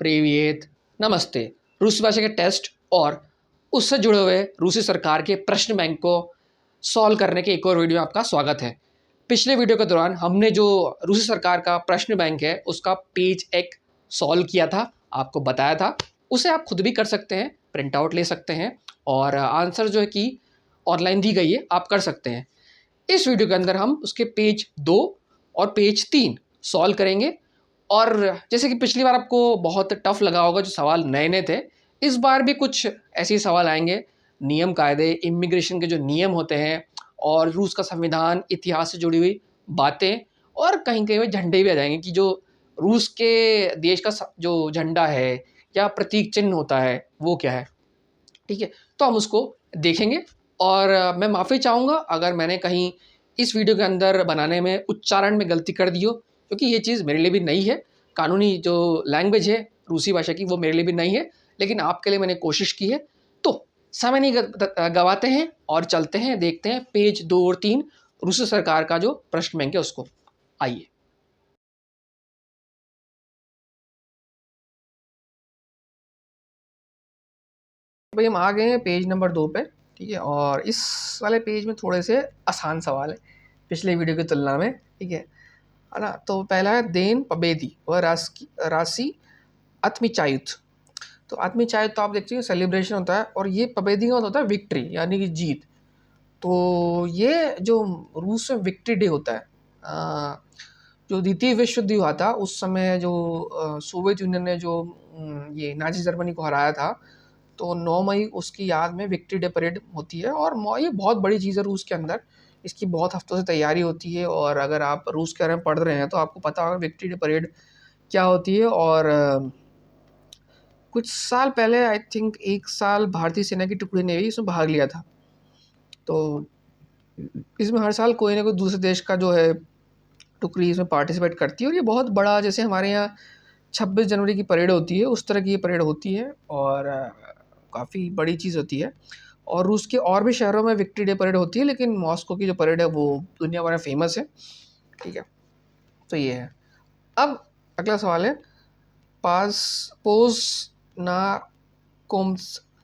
प्रीवियत नमस्ते। रूसी भाषा के टेस्ट और उससे जुड़े हुए रूसी सरकार के प्रश्न बैंक को सॉल्व करने के एक और वीडियो में आपका स्वागत है। पिछले वीडियो के दौरान हमने जो रूसी सरकार का प्रश्न बैंक है उसका पेज एक सॉल्व किया था, आपको बताया था। उसे आप खुद भी कर सकते हैं, प्रिंट आउट ले सकते हैं और आंसर जो है कि ऑनलाइन दी गई है, आप कर सकते हैं। इस वीडियो के अंदर हम उसके पेज 2 और पेज 3 सॉल्व करेंगे। और जैसे कि पिछली बार आपको बहुत टफ लगा होगा, जो सवाल नए नए थे, इस बार भी कुछ ऐसे ही सवाल आएंगे। नियम कायदे, इमिग्रेशन के जो नियम होते हैं और रूस का संविधान, इतिहास से जुड़ी हुई बातें, और कहीं कहीं झंडे भी आ जाएंगे कि जो रूस के देश का जो झंडा है या प्रतीक चिन्ह होता है वो क्या है। ठीक है, तो हम उसको देखेंगे। और मैं माफ़ी चाहूँगा अगर मैंने कहीं इस वीडियो के अंदर बनाने में उच्चारण में गलती कर दी हो, क्योंकि ये चीज़ मेरे लिए भी नई है। कानूनी जो लैंग्वेज है रूसी भाषा की वो मेरे लिए भी नई है, लेकिन आपके लिए मैंने कोशिश की है। तो समय नहीं गवाते हैं और चलते हैं, देखते हैं पेज 2 और 3 रूसी सरकार का जो प्रश्न बैंक है उसको। आइए। भाई हम आ गए हैं पेज नंबर 2 पे। ठीक है, और इस वाले पेज में थोड़े से आसान सवाल है पिछले वीडियो की तुलना में। ठीक है ना। तो पहला है देन पबेदी व राशि आत्मीचायुत। तो आत्मीचायुत तो आप देखते हैं सेलिब्रेशन होता है, और ये पबेदी का होता है विक्ट्री, यानी कि जीत। तो ये जो रूस में विक्ट्री डे होता है, जो द्वितीय विश्व युद्ध हुआ था उस समय, जो सोवियत यूनियन ने जो ये नाजी जर्मनी को हराया था, तो 9 मई उसकी याद में विक्ट्री डे परेड होती है। और ये बहुत बड़ी चीज़ है रूस के अंदर, इसकी बहुत हफ्तों से तैयारी होती है। और अगर आप रूस के बारे में पढ़ रहे हैं तो आपको पता होगा विक्ट्री डे परेड क्या होती है। और कुछ साल पहले, आई थिंक 1 साल, भारतीय सेना की टुकड़ी ने भी इसमें भाग लिया था। तो इसमें हर साल कोई ना कोई दूसरे देश का जो है टुकड़ी इसमें पार्टिसिपेट करती है। और ये बहुत बड़ा, जैसे हमारे यहाँ 26 जनवरी की परेड होती है उस तरह की ये परेड होती है, और काफ़ी बड़ी चीज़ होती है। और रूस के और भी शहरों में विक्ट्री डे परेड होती है, लेकिन मॉस्को की जो परेड है वो दुनिया भर में फेमस है। ठीक है, तो ये है। अब अगला सवाल है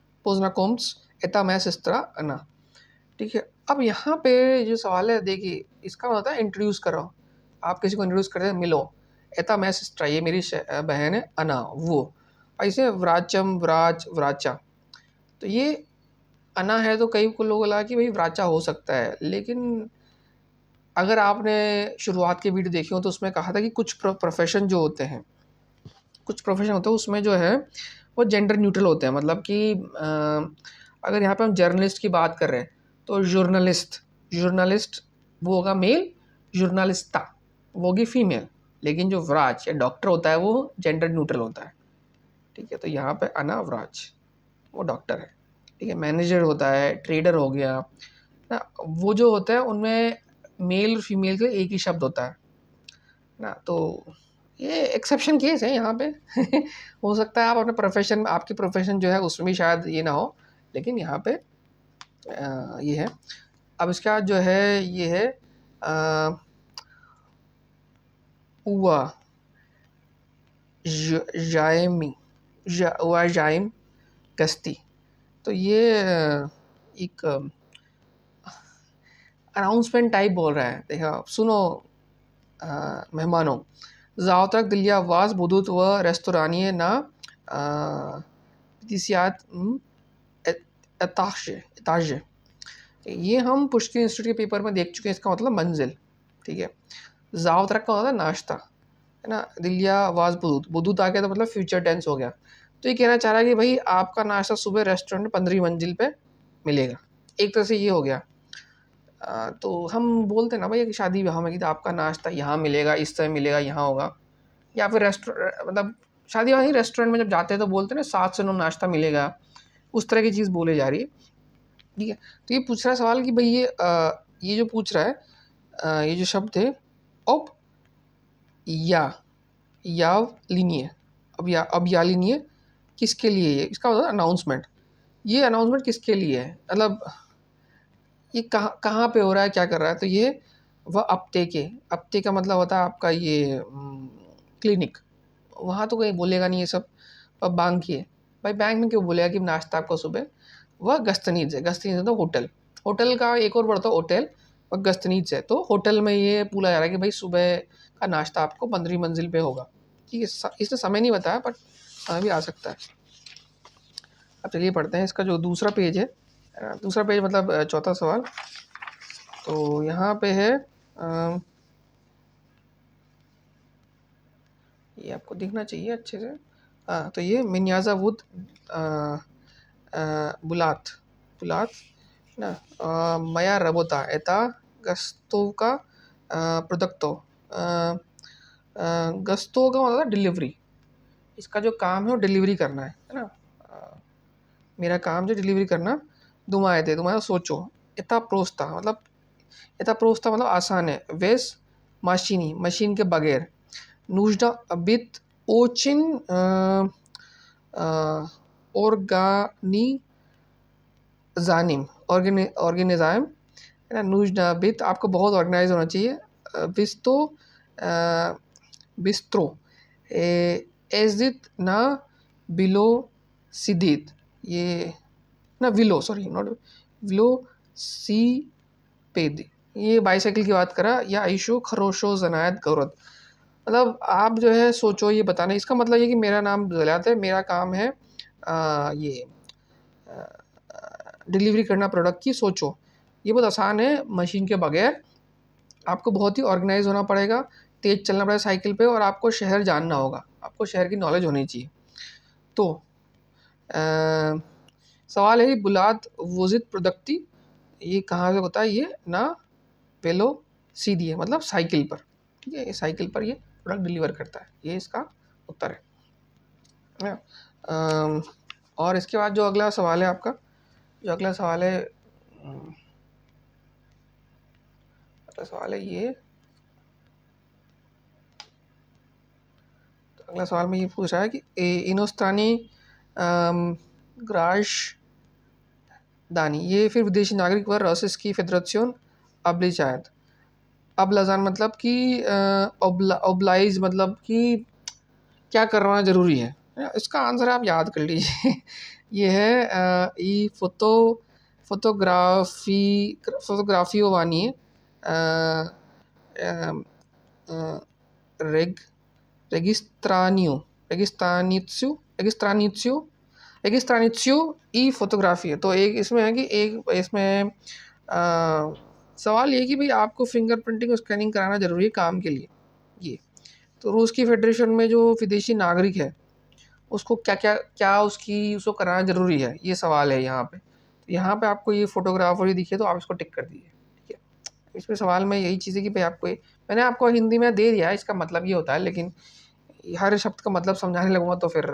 पोजनाकोम्स एता मैं सिस्त्रा अना। ठीक है, अब यहाँ पे जो सवाल है, देखिए इसका मतलब है इंट्रोड्यूस करो। आप किसी को इंट्रोड्यूस करते हैं, मिलो, एता मैं सिस्ट्रा, ये मेरी बहन है, अना वो। ऐसे व्राचम, व्राच, व्राचा। तो ये अना है तो कई को लोग लगा कि भाई व्राचा हो सकता है, लेकिन अगर आपने शुरुआत के वीडियो देखे हो तो उसमें कहा था कि कुछ प्रोफेशन जो होते हैं, उसमें जो है वो जेंडर न्यूट्रल होते हैं। मतलब कि अगर यहाँ पे हम जर्नलिस्ट की बात कर रहे हैं तो जर्नलिस्ट वो होगा मेल, जर्नलिस्टा वो होगी फीमेल। लेकिन जो व्राच या डॉक्टर होता है वो जेंडर न्यूट्रल होता है। ठीक है, तो यहाँ पे अना व्राच वो डॉक्टर है। ठीक है, मैनेजर होता है, ट्रेडर हो गया ना, वो जो होता है उनमें मेल और फीमेल के लिए एक ही शब्द होता है ना। तो ये एक्सेप्शन केस है यहाँ पे। हो सकता है आप अपने प्रोफेशन में, आपकी प्रोफेशन जो है उसमें भी शायद ये ना हो, लेकिन यहाँ पे ये है। अब इसका जो है ये है उवा जाइम गस्ती। तो ये एक अनाउंसमेंट टाइप बोल रहा है। देखो सुनो मेहमानों, ज़ावतक दिलिया वाज बुदुत व रेस्तोरानिये ना तिसियात एताज। ये हम पुष्किन इंस्टीट्यूट के पेपर में देख चुके हैं। इसका मतलब मंजिल। ठीक है, ज़ावतक का मतलब नाश्ता है ना, दिलिया वाज बुदुत आ गया तो मतलब फ्यूचर टेंस हो गया। तो ये कहना चाह रहा है कि भाई आपका नाश्ता सुबह रेस्टोरेंट में 15वीं मंजिल पे मिलेगा। एक तरह से ये हो गया। तो हम बोलते हैं ना भाई कि शादी ब्याह में कि आपका नाश्ता यहाँ मिलेगा, इस तरह मिलेगा, यहाँ होगा। या फिर रेस्टोरेंट, मतलब शादी ब्याह नहीं, रेस्टोरेंट में जब जाते हैं तो बोलते हैं ना 7 से 9 नाश्ता मिलेगा, उस तरह की चीज़ बोले जा रही है। ठीक है, तो ये पूछ रहा है सवाल कि भाई ये जो पूछ रहा है, ये जो शब्द है अब या लीनिए, अब या लीनिए किसके लिए है? इसका मतलब अनाउंसमेंट। ये अनाउंसमेंट किसके लिए है, मतलब ये कहाँ पे हो रहा है, क्या कर रहा है। तो ये वह अपते का मतलब होता है आपका ये क्लिनिक, वहाँ तो कोई बोलेगा नहीं ये सब। पर बैंक की है भाई, बैंक में क्यों बोलेगा कि नाश्ता आपको सुबह? वह गस्तनीज है। गस्तनीज है तो होटल, होटल का एक और बढ़ता होटल, और गस्तनीज है तो होटल में ये बोला जा रहा है कि भाई सुबह का नाश्ता आपको 15वीं मंजिल पे होगा। ठीक है, इसने समय नहीं बताया बट समय भी आ सकता है। अब चलिए पढ़ते हैं इसका जो दूसरा पेज है। दूसरा पेज मतलब चौथा सवाल। तो यहाँ पे है ये आपको दिखना चाहिए अच्छे से। तो ये मिन्याजा वुड बुलात बुलात ना मया रबोता एता गस्तो का प्रोडक्टो। गस्तो का मतलब डिलीवरी, इसका जो काम है वो डिलीवरी करना है ना। मेरा काम जो डिलीवरी करना। दुमाए थे, दुमाए सोचो। इतना प्रोस्ता मतलब, इतना प्रोस्ता मतलब आसान है। वेस मशीनी, मशीन के बगैर। नूजदा बित ओचिन ऑर्गानी जानिम, ऑर्गेनिजाम है ना। नूजदा बित आपको बहुत ऑर्गेनाइज होना चाहिए। बिस्तो बिस्त्रो एजित ना बिलो सिदित, ये ना विलो, सॉरी नॉट विलो सी पेद, ये बाईसाइकिल की बात करा। या आयशो खरोशो जनायत गौरत, मतलब आप जो है सोचो ये बताना। इसका मतलब ये कि मेरा नाम जलात है, मेरा काम है ये डिलीवरी करना प्रोडक्ट की। सोचो ये बहुत आसान है, मशीन के बगैर। आपको बहुत ही ऑर्गेनाइज होना पड़ेगा, तेज़ चलना पड़ेगा साइकिल पे, और आपको शहर जानना होगा, आपको शहर की नॉलेज होनी चाहिए। तो सवाल है कि बुलाद वजिद प्रोडक्टी, ये कहाँ से होता है? ये ना वेलो सीधी है मतलब साइकिल पर। ठीक है, ये साइकिल पर ये प्रोडक्ट डिलीवर करता है, ये इसका उत्तर है। और इसके बाद जो अगला सवाल है आपका, जो अगला सवाल है, अगला सवाल है ये। तो अगला सवाल में ये पूछ रहा है कि इनोस्तानी ग्राश दानी, ये फिर विदेशी नागरिक व रसिस की फेडरेशन अब्लिजाद। अब्लाजान मतलब कि ओब्लाइज मतलब कि क्या करना ज़रूरी है। इसका आंसर आप याद कर लीजिए। ये है ई फोटोग्राफी वानी है। रेग रेगिस्ट्रानियो रेगिस्ट्रानित्सु रेगिस्ट्रानित्सु रेगिस्ट्रानित्सु ई फोटोग्राफी है। तो एक इसमें है कि एक इसमें सवाल ये कि भाई आपको फिंगरप्रिंटिंग और स्कैनिंग कराना ज़रूरी है काम के लिए। ये तो रूस की फेडरेशन में जो विदेशी नागरिक है उसको क्या उसको कराना ज़रूरी है, ये सवाल है यहाँ पे। तो यहाँ पे आपको ये फोटोग्राफ और ये दिखे तो आप इसको टिक कर दीजिए। ठीक है, इसमें सवाल में यही चीज़ है कि भाई आपको मैंने आपको हिंदी में दे दिया है, इसका मतलब ये होता है, लेकिन हर शब्द का मतलब समझाने लगूंगा तो फिर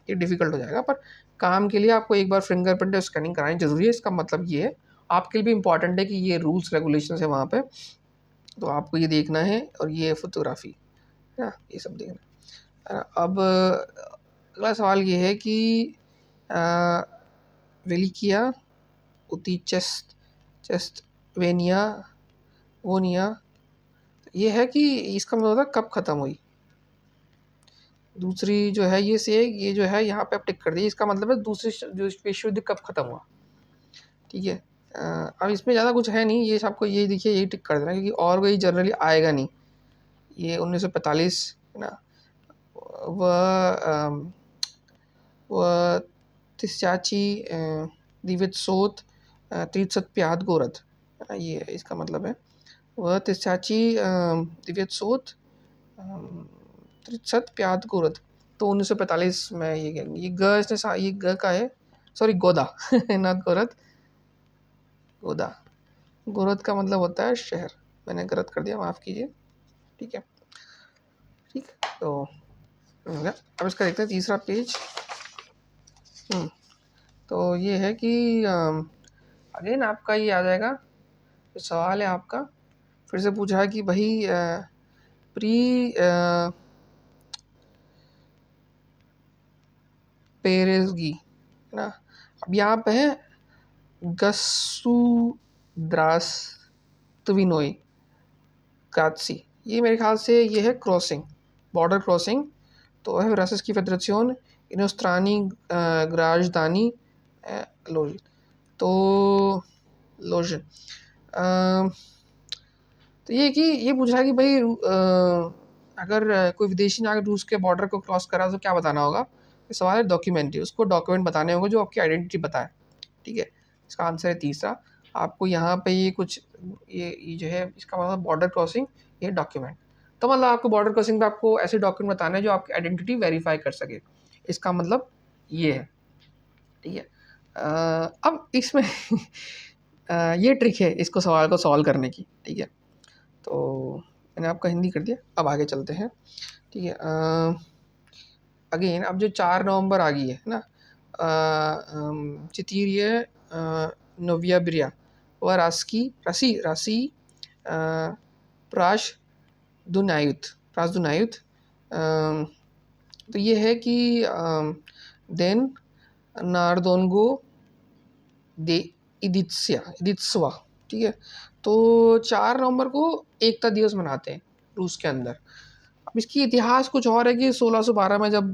ये डिफ़िकल्ट हो जाएगा। पर काम के लिए आपको एक बार फिंगरप्रिंट और स्कैनिंग करानी ज़रूरी है, इसका मतलब ये है। आपके लिए भी इम्पॉर्टेंट है कि ये रूल्स रेगुलेशन है वहाँ पे, तो आपको ये देखना है, और ये फोटोग्राफी है ना, ये सब देखना है। अब अगला सवाल ये है कि वेलिकिया उती चेस्ट वेनिया वोनिया, ये है कि इसका मतलब होता है कब ख़त्म हुई। दूसरी जो है ये जो है यहाँ पे आप टिक कर दीजिए, इसका मतलब है दूसरी जो विश्व युद्ध कब ख़त्म हुआ। ठीक है, अब इसमें ज़्यादा कुछ है नहीं, ये आपको यही देखिए, यही टिक कर देना, क्योंकि और कोई जनरली आएगा नहीं। ये 1945 है ना। वह तिस्याची दिवित सोत 35 गोरत, ये इसका मतलब है। वह तिस्याची दिवित सोत 35 गोरत। तो 1945 में ये ग का है, सॉरी गोदा नॉट गोरत, गोदा। गोरत का मतलब होता है शहर, मैंने गलत कर दिया, माफ़ कीजिए। ठीक है, ठीक, तो अब इसका देखते हैं तीसरा पेज। तो ये है कि अगेन आपका ये आ जाएगा, तो सवाल है आपका फिर से पूछा है कि भाई प्री पेरेजगी है ना। अब यहाँ पे है गसुद्रास तुविनोई कात्सी, ये मेरे ख्याल से ये है क्रॉसिंग। बॉर्डर क्रॉसिंग तो है रासिस की फेडरेशन इनोस्त्रानी ग्राजदानी लोज तो लोज तो ये पूछ रहा है कि भाई अगर कोई विदेशी नागरिक रूस के बॉर्डर को क्रॉस करा तो क्या बताना होगा। ये सवाल है डॉक्यूमेंट्री, उसको डॉक्यूमेंट बताने होंगे जो आपकी आइडेंटिटी बताए। ठीक है, इसका आंसर है तीसरा। आपको यहाँ पे ये कुछ ये जो है इसका मतलब बॉर्डर क्रॉसिंग ये डॉक्यूमेंट, तो मतलब आपको बॉर्डर क्रॉसिंग पे आपको ऐसे डॉक्यूमेंट बताने हैं जो आपकी आइडेंटिटी वेरीफाई कर सके, इसका मतलब ये है। ठीक है, अब इसमें ये ट्रिक है इसको सवाल को सॉल्व करने की। ठीक है, तो मैंने आपका हिंदी कर दिया, अब आगे चलते हैं। ठीक है, अगेन अब जो 4 नवंबर आ गई है ना, चितीरिय नोविया बिरिया व राशि प्राश दुनायुत तो ये है कि देन नारदोनगो दे इदित्स्वा। ठीक है, तो 4 नवंबर को एकता दिवस मनाते हैं रूस के अंदर। अब इसकी इतिहास कुछ और है कि 1612 में जब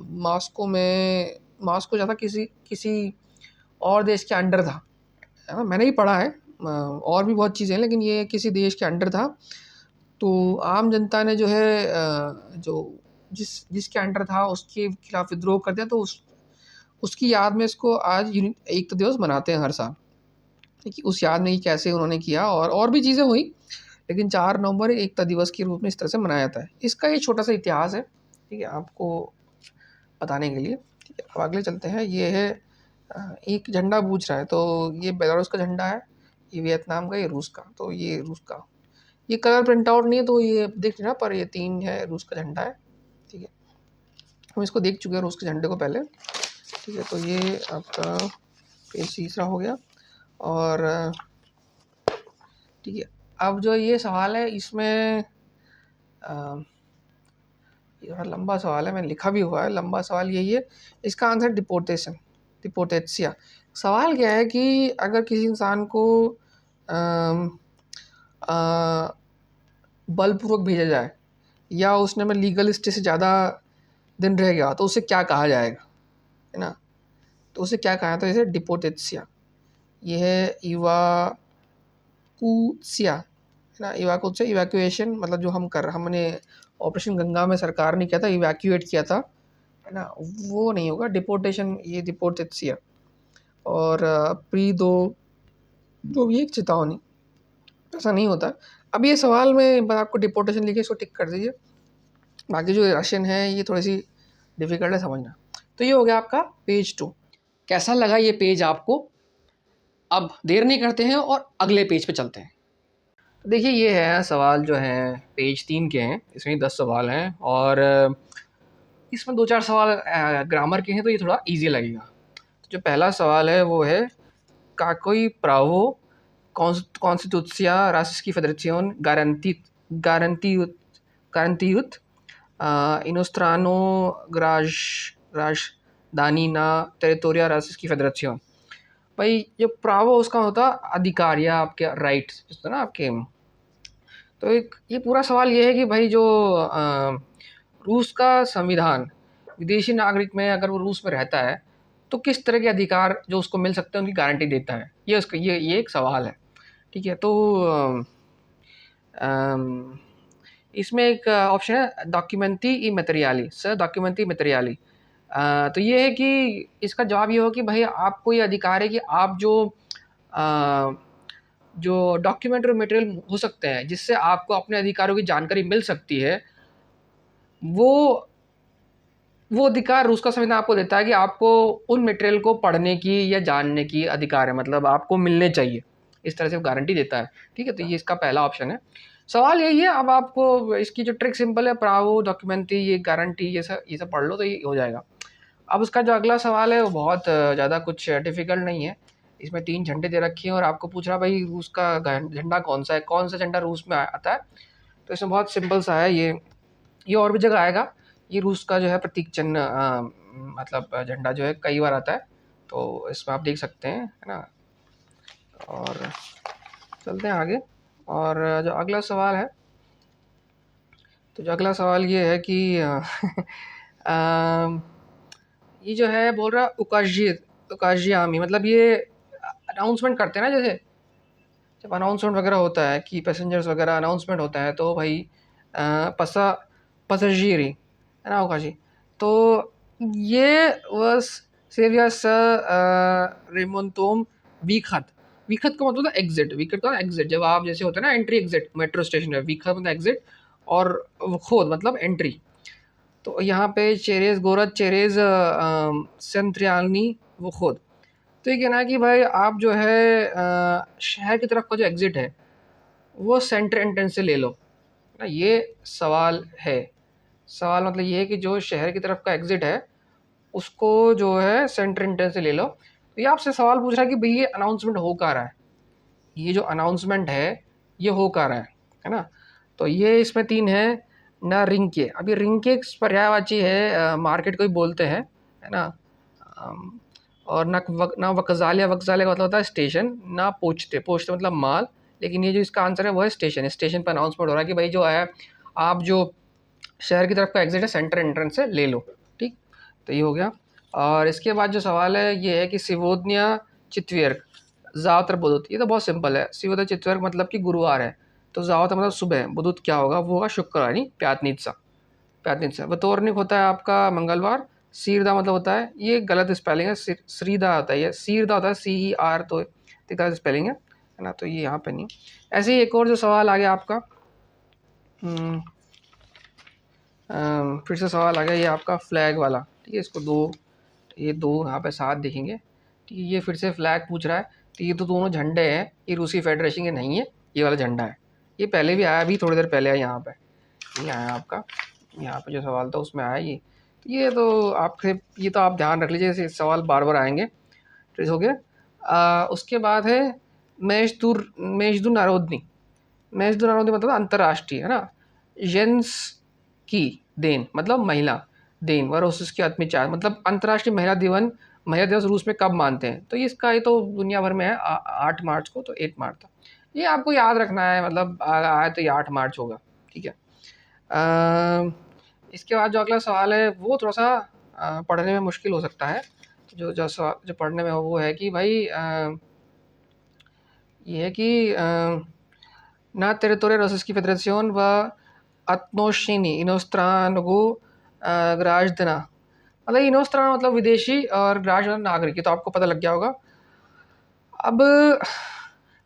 मॉस्को ज़्यादा किसी और देश के अंडर था, मैंने ही पढ़ा है, और भी बहुत चीज़ें हैं लेकिन ये किसी देश के अंडर था। तो आम जनता ने जो है जो जिसके अंडर था उसके खिलाफ विद्रोह कर दिया, तो उसकी याद में इसको आज एकता दिवस मनाते हैं हर साल। ठीक है, उस याद में ही कैसे उन्होंने किया और भी चीज़ें हुई, लेकिन 4 नवंबर एकता दिवस के रूप में इस तरह से मनाया जाता है। इसका ये छोटा सा इतिहास है, ठीक है, आपको बताने के लिए। ठीक है, अब अगले चलते हैं। ये है एक झंडा पूछ रहा है, तो ये बेलारूस का झंडा है, ये वियतनाम का, ये रूस का। तो ये रूस का, ये कलर प्रिंट आउट नहीं है तो ये देख लेना, पर ये 3 है, रूस का झंडा है। ठीक है, हम इसको देख चुके हैं रूस के झंडे को पहले। ठीक है, तो ये आपका पेज तीसरा हो गया। और ठीक है, अब जो ये सवाल है इसमें ये थोड़ा लंबा सवाल है, मैंने लिखा भी हुआ है, लंबा सवाल यही है। इसका आंसर डिपोर्टेशिया। सवाल क्या है कि अगर किसी इंसान को बलपूर्वक भेजा जाए या उसने में लीगल स्टे से ज़्यादा दिन रह गया तो उसे क्या कहा जाएगा, है ना। तो उसे क्या कहा जाता है, जैसे डिपोर्टेशिया। ये है इवाकुसिया, है ना। इवाकुसिया इवैक्यूएशन, मतलब जो हमने ऑपरेशन गंगा में सरकार ने किया था, इवैक्यूएट किया था, है ना, वो नहीं होगा डिपोर्टेशन, ये डिपोर्टेशिया। और प्री दो जो भी एक चेतावनी, ऐसा नहीं होता। अब ये सवाल में बस आपको डिपोर्टेशन लिखे इसको टिक कर दीजिए, बाकी जो रशियन है ये थोड़ी सी डिफ़िकल्ट है समझना। तो ये हो गया आपका पेज 2। कैसा लगा ये पेज आपको? अब देर नहीं करते हैं और अगले पेज पे चलते हैं। देखिए ये है सवाल जो हैं पेज 3 के हैं, इसमें 10 सवाल हैं और इसमें 2-4 सवाल ग्रामर के हैं, तो ये थोड़ा ईजी लगेगा। जो पहला सवाल है वो है काकोई प्रावो Constituția Rasischi Federațion garantiut inostrano graždanina teritoriया Rasischi Federațion। भाई जो प्रावो उसका होता अधिकार या आपके राइट्स होता ना आपके। तो एक ये पूरा सवाल ये है कि भाई जो रूस का संविधान विदेशी नागरिक में अगर वो रूस में रहता है तो किस तरह के अधिकार जो उसको मिल सकते हैं उनकी गारंटी देता है, ये उसका ये एक सवाल है। ठीक है, तो इसमें एक ऑप्शन है डॉक्यूमेंटी ई मटेरियली, सर डॉक्यूमेंटी मटेरियली। तो ये है कि इसका जवाब ये हो कि भाई आपको ये अधिकार है कि आप जो डॉक्यूमेंट्री मटेरियल हो सकते हैं जिससे आपको अपने अधिकारों की जानकारी मिल सकती है, वो अधिकार रूस का संविधान आपको देता है कि आपको उन मटेरियल को पढ़ने की या जानने की अधिकार है, मतलब आपको मिलने चाहिए, इस तरह से वो गारंटी देता है। ठीक है, तो ये इसका पहला ऑप्शन है। सवाल यही है, अब आपको इसकी जो ट्रिक सिंपल है, प्रावो डॉक्यूमेंट्री ये गारंटी ये सब पढ़ लो तो ये हो जाएगा। अब उसका जो अगला सवाल है वो बहुत ज़्यादा कुछ डिफ़िकल्ट नहीं है। इसमें 3 झंडे दे रखे हैं और आपको पूछ रहा भाई रूस का झंडा कौन सा है, कौन सा झंडा रूस में आता है। तो इसमें बहुत सिंपल सा है, ये और भी जगह आएगा। ये रूस का जो है प्रतीक चिन्ह मतलब झंडा जो है कई बार आता है, तो इसमें आप देख सकते हैं, है ना। और चलते हैं आगे। और जो अगला सवाल है तो जो अगला सवाल ये है कि ये जो है बोल रहा उकाजियामी, मतलब ये अनाउंसमेंट करते हैं ना, जैसे जब अनाउंसमेंट वगैरह होता है कि पैसेंजर्स वगैरह अनाउंसमेंट होता है तो भाई पसा पसजीरी है ना उकाजी। तो ये वस सेवियस रेमोंतोम वीखत। वीखत का मतलब एग्जिट, वीखत का एग्जिट जब आप जैसे होता है ना एंट्री एग्जिट मेट्रो स्टेशन में, वीखत मतलब एग्जिट और खोद मतलब एंट्री। तो यहाँ पे चेरेज गोरज चेरेज सेंट्रियानी वो खोद। तो ये कहना है कि भाई आप जो है शहर की तरफ का जो एग्ज़िट है वो सेंटर एंट्रेंस से ले लो ना, ये सवाल है। सवाल मतलब ये है कि जो शहर की तरफ का एग्ज़िट है उसको जो है सेंटर एंट्रेंस से ले लो। तो ये आपसे सवाल पूछ रहा है कि भाई ये अनाउंसमेंट हो कहाँ रहा है, ये जो अनाउंसमेंट है ये हो कहाँ रहा है ना। तो ये इसमें 3 है ना, रिंग के। अभी रिंग के पर्यायवाची है मार्केट को ही बोलते हैं, है ना। और ना वकजालिया, वकजालिया का मतलब होता है स्टेशन, ना पोछते, पोछते मतलब माल। लेकिन ये जो इसका आंसर है वो है स्टेशन। स्टेशन पर अनाउंसमेंट हो रहा है कि भाई जो है आप जो शहर की तरफ का एग्जिट है सेंटर एंट्रेंस से ले लो, ठीक। तो ये हो गया। और इसके बाद जो सवाल है ये है कि सिवोदनिया चित्वियर्क ज़्यादातर बुधुत। ये तो बहुत सिंपल है। सिवोदय चित्वियर्क मतलब कि गुरुवार है, तो ज़्यादातर मतलब सुबह, बुधुत क्या होगा, वो होगा शुक्रवार यानी प्यातनीत्सा। प्यातनीत्सा वतोरनिक होता है आपका मंगलवार। सीरदा मतलब होता है, ये गलत स्पेलिंग है, श्रीदा होता है, ये सीरदा होता है CER, तो गलत स्पेलिंग है ना। तो ये यहाँ पे नहीं। ऐसे ही एक और जो सवाल आ गया आपका, फिर से सवाल आ गया ये आपका फ्लैग वाला, ठीक है। इसको ये दो यहाँ पे साथ देखेंगे, ठीक है। ये फिर से फ्लैग पूछ रहा है। तो ये तो दोनों झंडे हैं, ये रूसी फेडरेशन के नहीं है, ये वाला झंडा है। ये पहले भी आया, अभी थोड़ी देर पहले आया यहाँ पे, ये आया आपका यहाँ पे जो सवाल था उसमें आया ये। ये तो आपसे, ये तो आप ध्यान रख लीजिए, सवाल बार बार आएंगे। तो हो गया। उसके बाद है मेजदूर नारोदनी। मेजदूर नारोदनी मतलब अंतर्राष्ट्रीय, है ना। जेंस की देन मतलब महिला, देन वरोस उसकी आत्मीचार मतलब अंतर्राष्ट्रीय महिला दिवस रूस में कब मानते हैं। तो इसका ये तो दुनिया भर में है 8 मार्च को, तो 8 मार्च था। ये आपको याद रखना है, मतलब आया तो ये 8 मार्च होगा, ठीक है। इसके बाद जो अगला सवाल है वो थोड़ा सा पढ़ने में मुश्किल हो सकता है। जो पढ़ने में हो वो है कि भाई ये है कि ना territorio Rosyjski Federación व отношений иностранного гражданина, मतलब इनोस्त्रान मतलब विदेशी और ग्राह्य नागरिक, तो आपको पता लग गया होगा। अब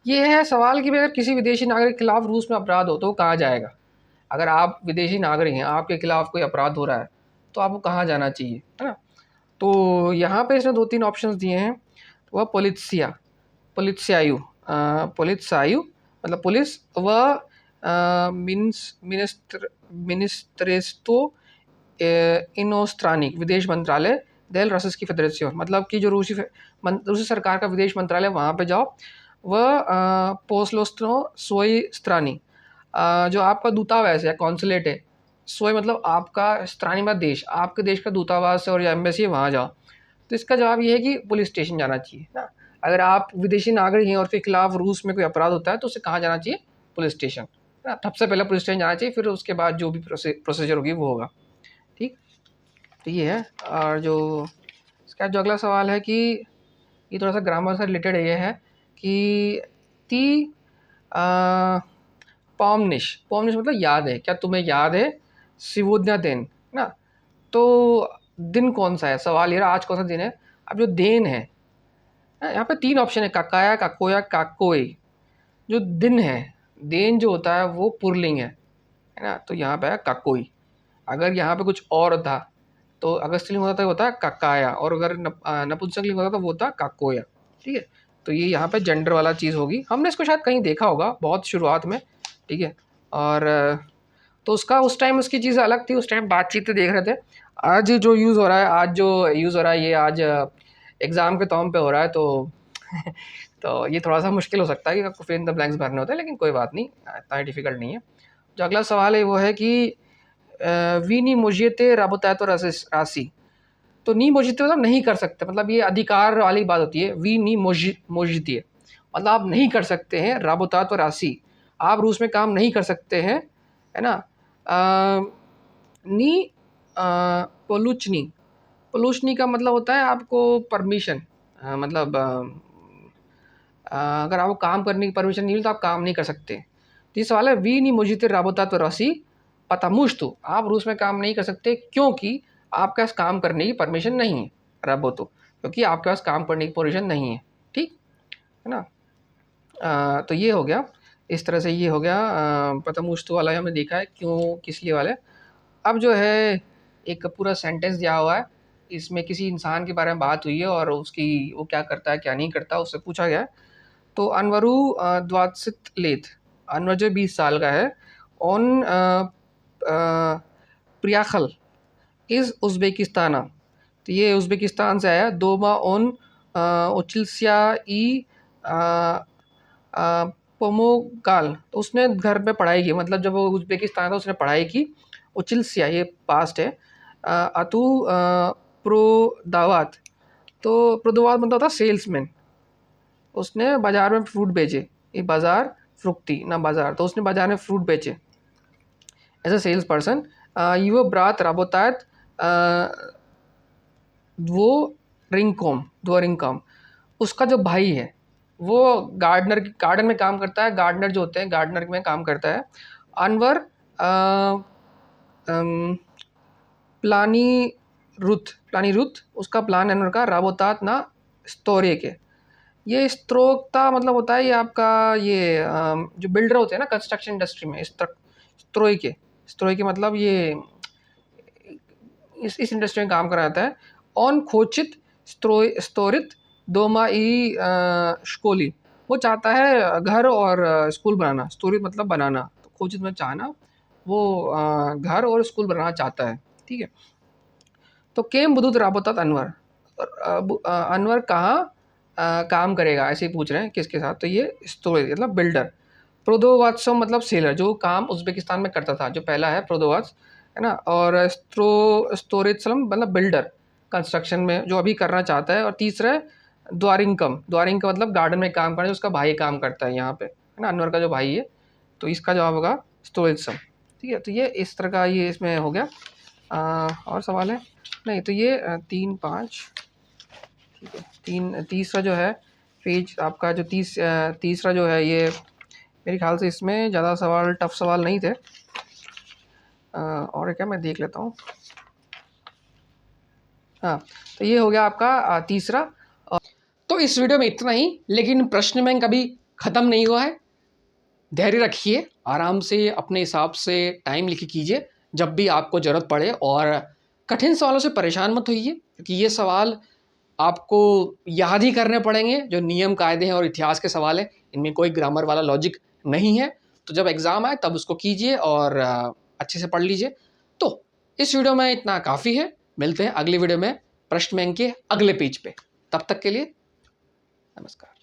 ये है सवाल कि अगर किसी विदेशी नागरिक के खिलाफ रूस में अपराध हो तो कहाँ जाएगा। अगर आप विदेशी नागरिक हैं, आपके खिलाफ कोई अपराध हो रहा है तो आपको कहाँ जाना चाहिए, है ना। तो यहाँ पे इसने 2-3 ऑप्शंस दिए हैं। तो वह पुलित्सायु मतलब पुलिस, व मिनिस्ट्रेस्तो इनोस्त्रानिक विदेश मंत्रालय देल रसिस्की फेडरेशन, मतलब कि जो रूसी सरकार का विदेश मंत्रालय वहाँ पे जाओ। वह पोस्लोस्ट्रो सोई स्त्रानी, जो आपका दूतावास है, कॉन्सुलेट है। सोई मतलब आपका, स्त्रानी मतलब देश, आपके देश का दूतावास और या एम्बेसी है, वहाँ जाओ। तो इसका जवाब ये है कि पुलिस स्टेशन जाना चाहिए ना। अगर आप विदेशी नागरिक हैं और उसके खिलाफ रूस में कोई अपराध होता है तो उसे कहाँ जाना चाहिए, पुलिस स्टेशन ना। सबसे पहले पुलिस स्टेशन जाना चाहिए, फिर उसके बाद जो भी प्रोसीजर होगी वो होगा, ठीक। तो ये है। और जो इसका जो अगला सवाल है कि ये थोड़ा सा ग्रामर से रिलेटेड ये है कि ती पॉमनिश मतलब याद है क्या, तुम्हें याद है सिवोदना दिन ना। तो दिन कौन सा है, सवाल ये रहा आज कौन सा दिन है। अब जो दिन है यहाँ पे 3 ऑप्शन है, काकाया, काकोया, काकोई। जो दिन है, दिन जो होता है वो पुरलिंग है ना। तो यहाँ पे है काकोई। अगर यहाँ पे कुछ और था तो अगर स्त्रीलिंग होता तो होता है काकाया, और अगर नपुंसकलिंग होता तो वो होता काकोया, ठीक है। तो ये यहाँ पे जेंडर वाला चीज़ होगी। हमने इसको शायद कहीं देखा होगा बहुत शुरुआत में, ठीक है। और तो उसका उस टाइम उसकी चीज़ अलग थी, उस टाइम बातचीत देख रहे थे। आज जो यूज़ हो रहा है, ये आज एग्ज़ाम के तौर पे हो रहा है। तो तो ये थोड़ा सा मुश्किल हो सकता है कि आपको फिल इन द ब्लैंक्स भरने होते हैं, लेकिन कोई बात नहीं, इतना डिफ़िकल्ट नहीं है। जो अगला सवाल है वो है कि वीनी मोजियते राबोतैतो राशि। तो नी मोजिते मतलब नहीं कर सकते, मतलब ये अधिकार वाली बात होती है। वी नी मोजिते मतलब आप नहीं कर सकते हैं राबोतैतो राशि, आप रूस में काम नहीं कर सकते हैं, है ना। नी पोलुचनी, पोलुचनी का मतलब होता है आपको परमिशन, मतलब अगर आपको काम करने की परमिशन नहीं मिली तो आप काम नहीं कर सकते। तो ये सवाल है, वी नी मुझे राबता तो रसी पता मुश्तु, आप रूस में काम नहीं कर सकते क्योंकि आपके पास काम करने की परमिशन नहीं है, रबो तो, क्योंकि आपके पास काम करने की परमिशन नहीं है, ठीक है ना। तो ये हो गया, इस तरह से ये हो गया पता मुश्तु वाला हमने देखा है क्यों किस लिए वाला है। अब जो है एक पूरा सेंटेंस दिया हुआ है, इसमें किसी इंसान के बारे में बात हुई है और उसकी वो क्या करता है क्या नहीं करता उससे पूछा गया है। तो अनवरू द्वादसित लेथ, अनवर जो 20 साल का है, ऑन प्रियाखल इज़ उज़्बेकिस्ताना, तो ये उज़्बेकिस्तान से आया। दोमा ओन उचिल्सिया ई पोमोगाल, तो उसने घर में पढ़ाई की, मतलब जब वो उज़्बेकिस्तान था उसने पढ़ाई की। उचिल्सिया ये पास्ट है। अतु प्रोदावात, तो प्रोदावात मतलब था सेल्समैन, उसने बाज़ार में फ्रूट बेचे, ये बाज़ार फ्रुक्ती ना बाज़ार, तो उसने बाज़ार में फ्रूट बेचे एज अ सेल्स पर्सन। यू ब्रात राबोतात दो रिंकॉम, उसका जो भाई है वो गार्डन में काम करता है, गार्डनर जो होते हैं गार्डनर में काम करता है। अनवर प्लानी रुथ उसका प्लान अनवर का, राबोतात ना स्तोरे के, ये स्त्रोकता मतलब होता है ये आपका ये जो बिल्डर होते हैं ना कंस्ट्रक्शन इंडस्ट्री में, स्त्रोई के मतलब ये इस इंडस्ट्री में काम कराता है। ऑन खोचित स्तोरित दोमा ई शकोली, वो चाहता है घर और स्कूल बनाना, स्तोरित मतलब बनाना, तो खोचित में चाहना, वो घर और स्कूल बनाना चाहता है, ठीक है। तो केम बुदुत राबतात अनवर, अनवर कहाँ काम करेगा ऐसे ही पूछ रहे हैं किसके साथ, तो ये स्टोरेज मतलब बिल्डर। प्रोदोवात्सव मतलब सेलर, जो काम उज़्बेकिस्तान में करता था, जो पहला है प्रोदोवात्स, है ना। और स्टोरेज मतलब बिल्डर कंस्ट्रक्शन में जो अभी करना चाहता है। और तीसरा है द्वारिंकम मतलब गार्डन में काम करना, उसका भाई काम करता है यहाँ पे, है ना, अनवर का जो भाई है। तो इसका जवाब होगा स्टोरेज, ठीक है। तो ये इस तरह का ये इसमें हो गया। और सवाल है नहीं, तो ये 3 5, ठीक है। तीसरा जो है पेज आपका जो तीसरा जो है ये मेरे ख्याल से इसमें ज़्यादा सवाल टफ सवाल नहीं थे। और क्या मैं देख लेता हूँ। हाँ, तो ये हो गया आपका तीसरा। तो इस वीडियो में इतना ही, लेकिन प्रश्न बैंक कभी ख़त्म नहीं हुआ है। धैर्य रखिए, आराम से अपने हिसाब से टाइम लिखे कीजिए जब भी आपको ज़रूरत पड़े, और कठिन सवालों से परेशान मत होइए क्योंकि ये सवाल आपको याद ही करने पड़ेंगे। जो नियम कायदे हैं और इतिहास के सवाल हैं, इनमें कोई ग्रामर वाला लॉजिक नहीं है। तो जब एग्ज़ाम आए तब उसको कीजिए और अच्छे से पढ़ लीजिए। तो इस वीडियो में इतना काफ़ी है, मिलते हैं अगली वीडियो में प्रश्न बैंक के अगले पेज पे। तब तक के लिए नमस्कार।